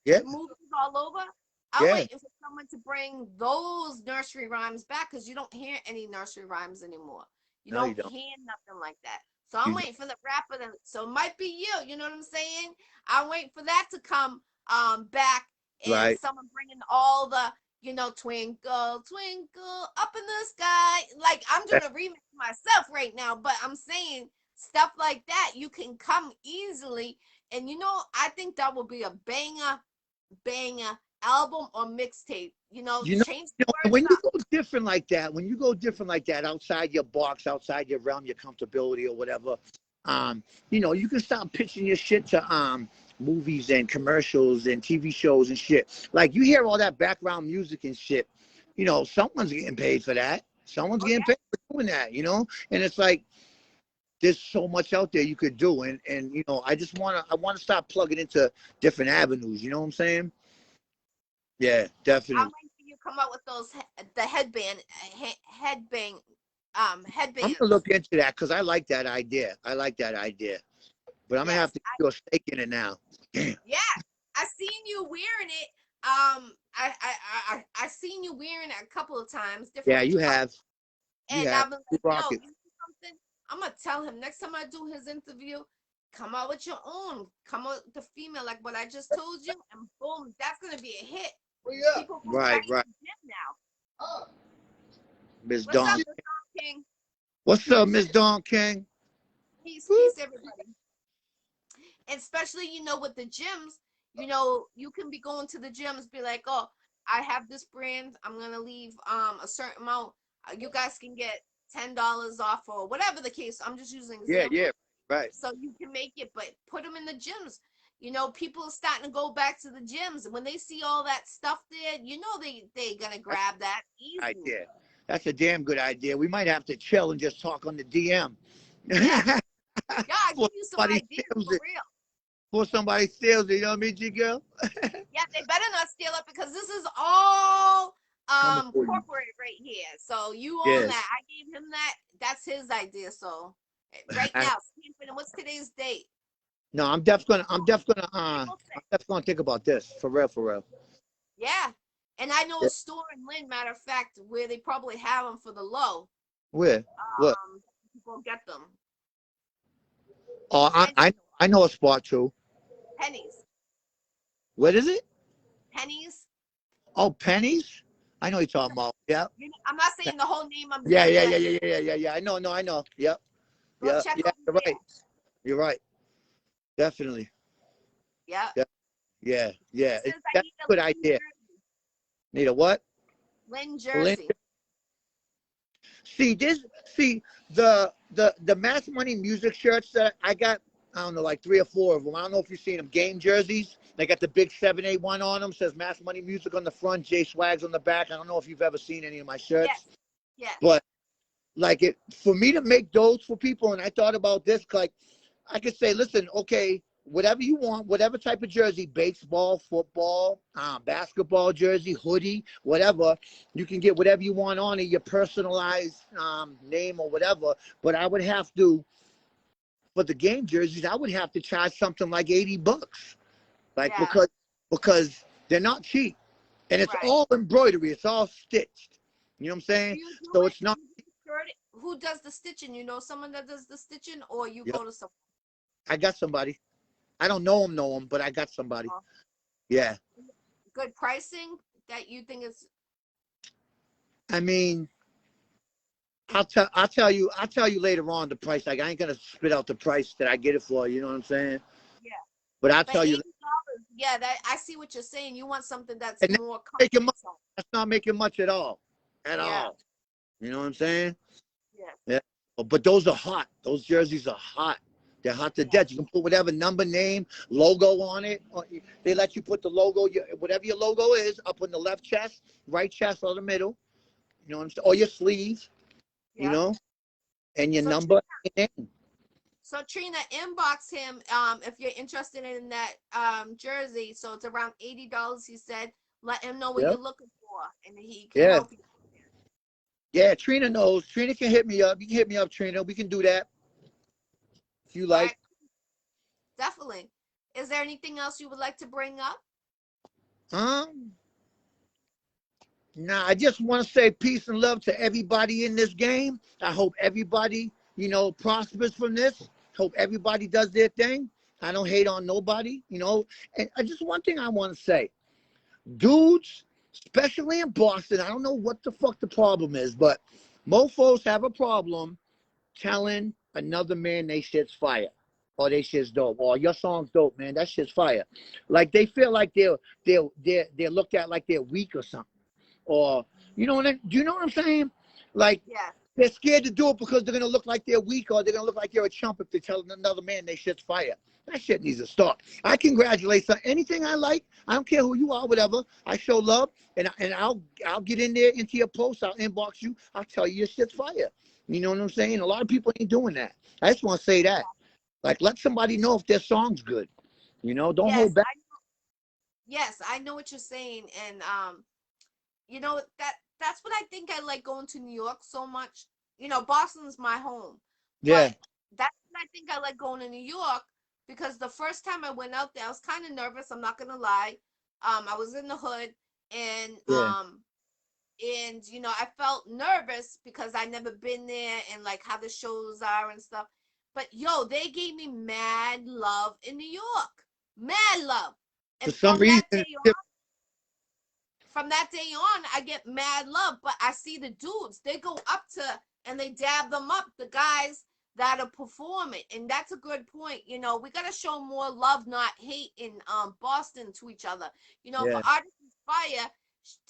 Yeah. movies all over? I'm Yeah. waiting for someone to bring those nursery rhymes back because you don't hear any nursery rhymes anymore. You No, you don't don't. hear nothing like that. So I'm You waiting for the rapper to, so it might be you, you know what I'm saying? I'm waiting for that to come back don't. and Right. someone bringing all the twinkle, twinkle up in the sky. Like I'm doing a remix myself right now, but I'm saying stuff like that you can come easily. And I think that will be a banger album or mixtape. You know, Change the words when you up. go different like that, outside your box, outside your realm, your comfortability or whatever, you can start pitching your shit to movies and commercials and TV shows and shit. Like you hear all that background music and shit. You know, someone's getting paid for that. Someone's getting paid for doing that. You know, and it's like there's so much out there you could do, and you know, I want to start plugging into different avenues. You know what I'm saying? Yeah, definitely. I'm waiting for you to come up with those the headbang I'm headbands. gonna look into that because I like that idea. I like that idea, but I'm gonna have to do a stake in it now. Damn. Yeah, I seen you wearing it. I seen you wearing it a couple of times. Yeah, you have. And I was like, rock yo, it. you know something? I'm gonna tell him next time I do his interview, come out with your own. Come out with the female, like what I just told you, and boom, that's gonna be a hit. People go back to the gym now. Miss What's up, Dawn. Miss Dawn King? What's up, Miss Dawn King? Peace, everybody. And especially, you know, with the gyms, you know, you can be going to the gyms, be like, oh, I have this brand. I'm gonna leave a certain amount. You guys can get $10 off or whatever the case. I'm just using example. Yeah, right. So you can make it, but put them in the gyms. You know, people are starting to go back to the gyms, and when they see all that stuff there, you know they're gonna grab that easy. Idea. That's a damn good idea. We might have to chill and just talk on the DM. Yeah, I give you some ideas for real. Before somebody steals it, you know what I mean, G-Girl? Yeah, they better not steal it because this is all corporate right here. So you own that. I gave him that. That's his idea. So right now, what's today's date? No, I'm definitely gonna think about this for real. Yeah, and I know a store in Lynn, matter of fact, where they probably have them for the low. Where? What? People get them. Oh, I know a spot too. Pennies. What is it? Pennies. Oh, Pennies. I know you're talking about. Yeah. I'm not saying the whole name. Yeah. I know. Yep. Go check you're right. You're right. Definitely. Yeah. Yeah. That's a good idea. Need a what? Lynn Jersey. See the Mass Money music shirts that I got. I don't know, like 3 or 4 of them. I don't know if you've seen them. Game jerseys. They got the big 781 on them. Says Mass Money Music on the front, J Swagz on the back. I don't know if you've ever seen any of my shirts. Yeah. But like it for me to make those for people, and I thought about this, like I could say, listen, okay, whatever you want, whatever type of jersey, baseball, football, basketball jersey, hoodie, whatever, you can get whatever you want on it, your personalized name or whatever. But I would have to, for the game jerseys, I would have to charge something like $80, like because they're not cheap, and it's all embroidery, it's all stitched. You know what I'm saying? So it's not. Who does the stitching? You know someone that does the stitching, or you go to someone? I got somebody. I don't know him, but I got somebody. Yeah. Good pricing that you think is. I mean, I'll tell you later on the price. Like I ain't gonna spit out the price that I get it for. You know what I'm saying? Yeah. But I'll tell you. $80, yeah, that I see what you're saying. You want something that's more. That's not making much at all. At all. You know what I'm saying? Yeah. But those are hot. Those jerseys are hot. They're hot to death. You can put whatever number, name, logo on it. They let you put the logo, whatever your logo is, up in the left chest, right chest, or the middle. You know what I'm saying? Or your sleeve. You know, and your number. So Trina, inbox him if you're interested in that jersey. So it's around $80. He said, let him know what you're looking for, and he can help you. Yeah, Trina knows. Trina can hit me up. You can hit me up, Trina. We can do that if you like. Definitely. Is there anything else you would like to bring up? Nah, I just want to say peace and love to everybody in this game. I hope everybody, prospers from this. Hope everybody does their thing. I don't hate on nobody, And just one thing I want to say. Dudes, especially in Boston, I don't know what the fuck the problem is, but mofos have a problem telling another man they shit's fire. Or they shit's dope. Or your song's dope, man. That shit's fire. Like they feel like they're looked at like they're weak or something. Or do you know what I'm saying? Like they're scared to do it because they're gonna look like they're weak, or they're gonna look like you're a chump if they're telling another man they shit's fire. That shit needs to stop. I congratulate anything I like. I don't care who you are, whatever. I show love, and I'll get in there into your post. I'll inbox you. I'll tell you your shit's fire. You know what I'm saying? A lot of people ain't doing that. I just want to say that. Like, let somebody know if their song's good. You know, don't Yes, hold back. yes, I know what you're saying, and you know that's what I think I like going to New York so much. You know, Boston's my home, Yeah, but that's what I think I like going to New York because the first time I went out there, I was kind of nervous. I'm not gonna lie. I was in the hood, and yeah. you know, I felt nervous because I never been there and like how the shows are and stuff. But yo, they gave me mad love in New York, mad love, For and some reason, from that day on, I get mad love. But I see the dudes, they go up to and they dab them up, the guys that are performing. And that's a good point. You know, we gotta show more love, not hate in Boston to each other. You know, for yeah, artists fire,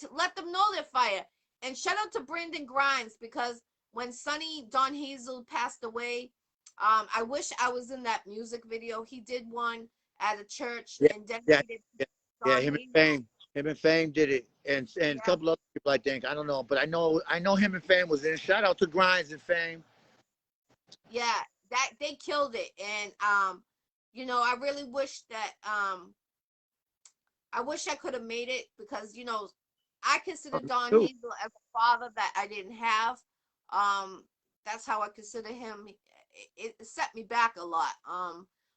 to let them know they're fire. And shout out to Brandon Grimes because when Sonny Don Hazel passed away, I wish I was in that music video. He did one at a church yeah, and yeah, dedicated yeah, yeah. Don Hazel. Him and Fame did it, and a Yeah, couple other people. I think I don't know, but I know him and Fame was in. Shout out to Grinds and Fame. yeah, that they killed it. And you know, I really wish that I wish I could have made it because, you know, I consider Don Too. Hazel as a father that I didn't have. Um, that's how I consider him. It set me back a lot.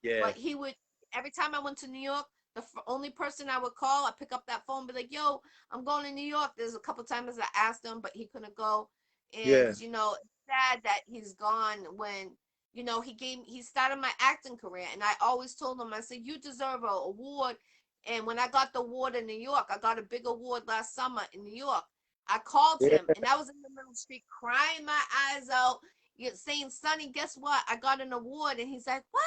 Yeah, But he would, every time I went to New York, the only person I would call, I pick up that phone, be like, "Yo, I'm going to New York." There's a couple times I asked him, but he couldn't go. And yeah. you know, it's sad that he's gone when you know he started my acting career, and I always told him, I said, "You deserve an award." And when I got the award in New York, I got a big award last summer in New York. I called Yeah. him and I was in the middle of the street crying my eyes out, saying, "Sonny, guess what? I got an award." And he's like, "What?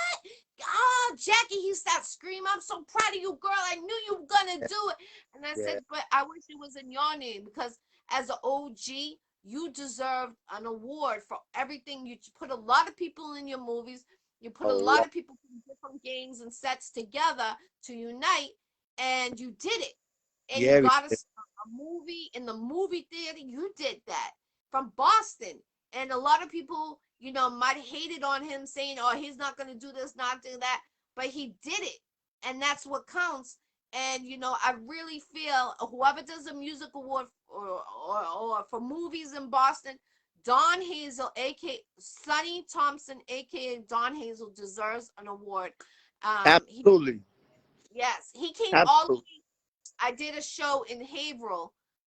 Oh, Jackie," he started screaming, "I'm so proud of you, girl. I knew you were going to do it." And I Yeah. said, "But I wish it was in your name because as an OG, you deserve an award for everything. You put a lot of people in your movies. You put A a lot lot. of people from different gangs and sets together to unite, and you did it. And you Yeah, got a movie in the movie theater. You did that from Boston. And a lot of people, you know, might hate it on him saying, "Oh, he's not going to do this, not do that." But he did it. And that's what counts. And, you know, I really feel whoever does a music award or for movies in Boston, Don Hazel, aka Sonny Thompson, aka Don Hazel, deserves an award. He absolutely, Yes, he came all the absolutely. way. I did a show in Haverhill,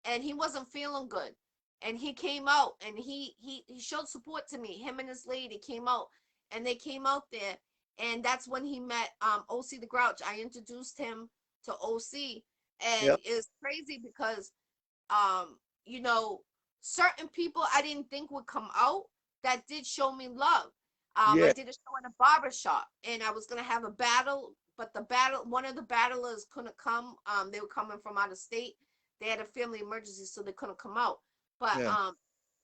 and he wasn't feeling good, and he came out and he showed support to me. Him and his lady came out, and they came out there, and that's when he met OC the Grouch. I introduced him to OC, and Yep. it's crazy because you know, certain people I didn't think would come out that did show me love. I Yeah. did a show in a barber shop and I was gonna have a battle, but one of the battlers couldn't come. They were coming from out of state. They had a family emergency, so they couldn't come out. But Yeah.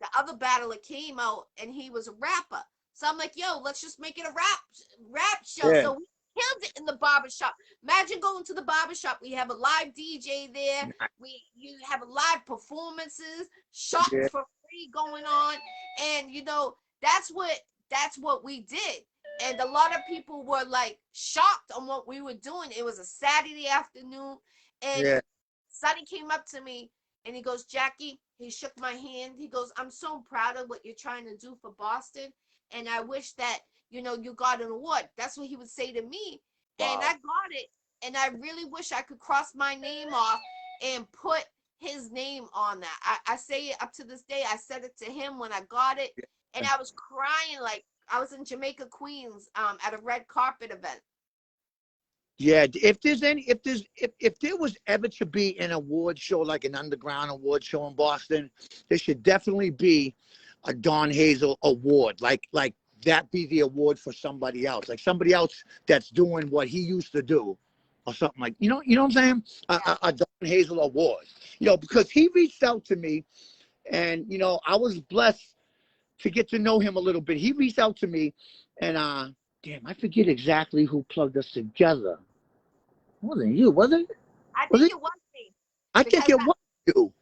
the other battler came out and he was a rapper. So I'm like, yo, let's just make it a rap show. Yeah. So we killed it in the barber shop. Imagine going to the barber shop. We have a live DJ there. You have live performances, Yeah. shots for free going on, and you know that's what we did. And a lot of people were like shocked on what we were doing. It was a Saturday afternoon, and Yeah. Sonny came up to me and he goes, "Jackie," he shook my hand. He goes, "I'm so proud of what you're trying to do for Boston, and I wish that you got an award." That's what he would say to me, and I Wow. got it. And I really wish I could cross my name off and put his name on that. I say it up to this day. I said it to him when I got it, and Yeah. I was crying like I was in Jamaica, Queens, at a red carpet event. Yeah, if there was ever to be an award show, like an underground award show in Boston, there should definitely be a Don Hazel award. Like that be the award for somebody else, like somebody else that's doing what he used to do, or something like you know what I'm saying? Yeah, A Don Hazel award. Because he reached out to me, and I was blessed to get to know him a little bit. He reached out to me, and damn, I forget exactly who plugged us together. Wasn't you, was it? I Was think it? it was me I think because it was you.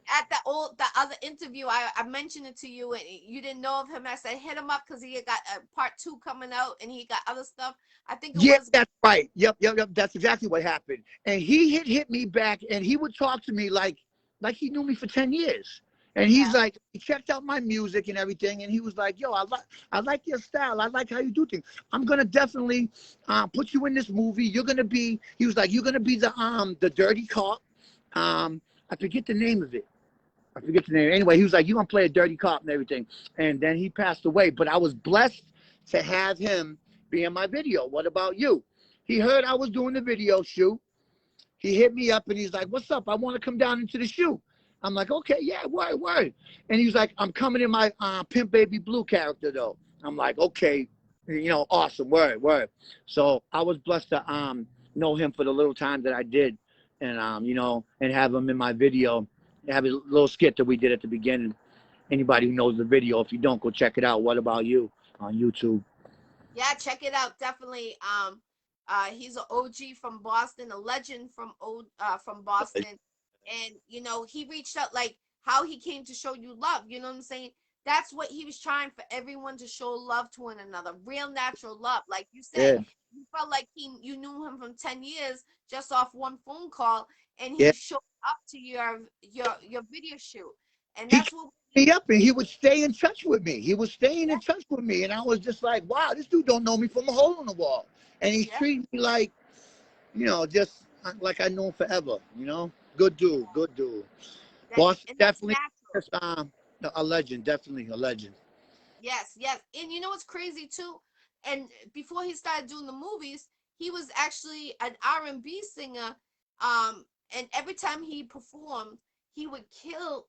at the other interview, I mentioned it to you and you didn't know of him. I said hit him up because he had got a part 2 coming out and he got other stuff. I think it Yeah, was. that's right. Yep. That's exactly what happened. And he hit me back, and he would talk to me like he knew me for 10 years. And he's Yeah. like, he checked out my music and everything, and he was like, "Yo, I like your style. I like how you do things. I'm gonna definitely put you in this movie. You're gonna be." He was like, "You're gonna be the dirty cop." I forget the name of it. I forget the name. Anyway, he was like, "You gonna play a dirty cop and everything." And then he passed away. But I was blessed to have him be in my video. What about you? He heard I was doing the video shoot. He hit me up and he's like, "What's up? I want to come down into the shoot." I'm like, "Okay, yeah, word." And he was like, "I'm coming in my Pimp Baby Blue character though." I'm like, "Okay, awesome, word." So I was blessed to know him for the little time that I did, and and have him in my video, have a little skit that we did at the beginning. Anybody who knows the video, if you don't, go check it out. What about you on YouTube? Yeah, check it out. Definitely. He's an OG from Boston, a legend from Boston. And he reached out like how he came to show you love. You know what I'm saying? That's what he was trying for everyone to show love to one another. Real natural love. Like you said, Yeah, you felt like you knew him from 10 years just off one phone call and he yeah. showed up to your video shoot. And He that's kept what me up and he would stay in touch with me. He was staying in touch with me. And I was just like, wow, this dude don't know me from a hole in the wall. And he's yeah, treating me like, just like I know him forever. Good dude, good dude. Boss, that's definitely natural. a legend, definitely a legend. Yes, yes. And you know what's crazy too? And before he started doing the movies, he was actually an R&B singer. And every time he performed, he would kill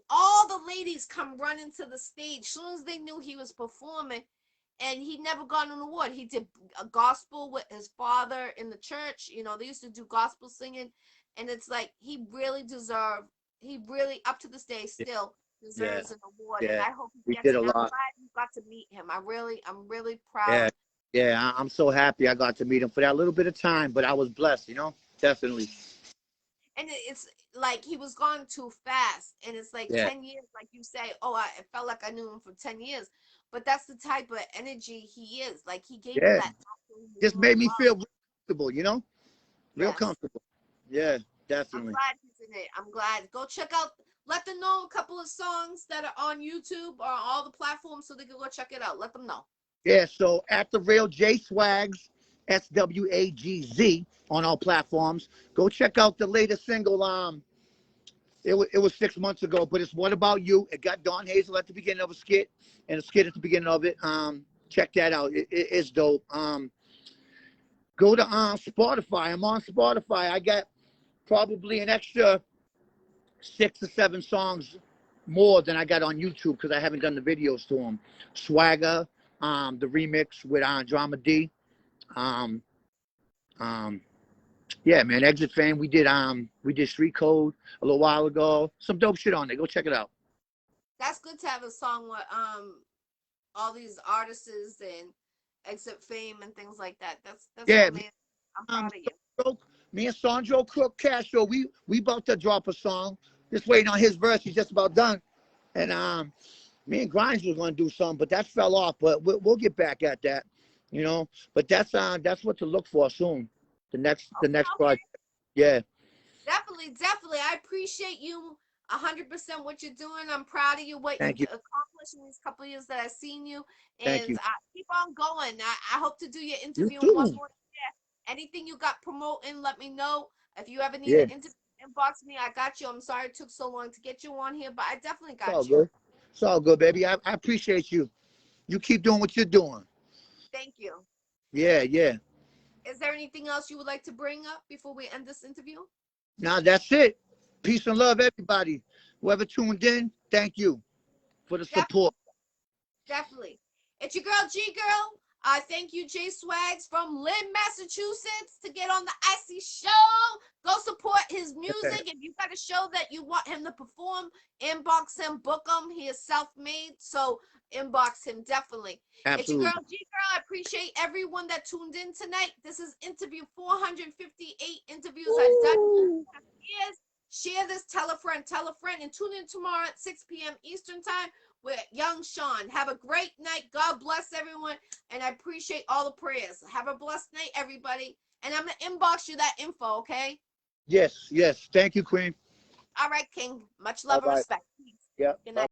all the ladies come running to the stage soon as they knew he was performing. And he never got an award. He did a gospel with his father in the church. They used to do gospel singing. And it's like he really up to this day still Yeah, deserves an award, and yeah. I hope he We gets did it. a And I'm lot. glad you got to meet him. I'm really proud. Yeah, yeah. I'm so happy I got to meet him for that little bit of time, but I was blessed. Definitely. And it's like he was gone too fast, and it's like Yeah, 10 years, like you say. Oh, I it felt like I knew him for 10 years, but that's the type of energy he is. Like he gave you yeah. that natural Just warm made me love. feel real comfortable. Real Yes. comfortable. Yeah, I'm definitely. glad he's in it. I'm glad. Go check out. Let them know a couple of songs that are on YouTube or all the platforms so they can go check it out. Let them know. Yeah, so at the real J Swagz, Swagz on all platforms. Go check out the latest single. It was 6 months ago, but it's What About You? It got Don Hazel at the beginning of a skit and a skit at the beginning of it. Check that out. It's dope. Go to Spotify. I'm on Spotify. I got probably an extra 6 or 7 songs more than I got on YouTube because I haven't done the videos to them. Swagger, the remix with Drama D. Um, um, yeah, man. Exit Fame. We did Street Code a little while ago. Some dope shit on there. Go check it out. That's good to have a song with all these artists and exit fame and things like that. That's Yeah, amazing. I'm proud of you. Sandro, me and Sandro Crook Castro, we about to drop a song. Just waiting on his verse. He's just about done. And me and Grimes was going to do something, but that fell off. But we'll get back at that. But that's what to look for soon. The next Okay, project. Yeah. definitely, definitely. I appreciate you 100% what you're doing. I'm proud of you, what you've Thank you. accomplished in these couple of years that I've seen you. Thank And you. keep on going. I hope to do your You interview in one too. more year. Anything you got promoting, let me know. If you ever need Yeah. an interview, inbox me. I got you. I'm sorry it took so long to get you on here, but I definitely It's all got you. good. It's all good, baby. I appreciate you. You keep doing what you're doing. Thank you. Yeah, yeah. Is there anything else you would like to bring up before we end this interview? Now that's it. Peace and love, everybody. Whoever tuned in, thank you for the support. Definitely, definitely. It's your girl G Girl. I thank you, Jay Swagz from Lynn, Massachusetts, to get on the Iccy Show. Go support his music. If you got a show that you want him to perform, inbox him, book him. He is self-made, so inbox him definitely. Absolutely. It's your girl G Girl. I appreciate everyone that tuned in tonight. This is interview 458 interviews I've done in years. Share this, tell a friend, and tune in tomorrow at 6 p.m. Eastern time with Young Sean. Have a great night. God bless everyone, and I appreciate all the prayers. Have a blessed night, everybody. And I'm gonna inbox you that info, okay? Yes, yes. Thank you, Queen. All right, King. Much love and respect. Yeah. Good night.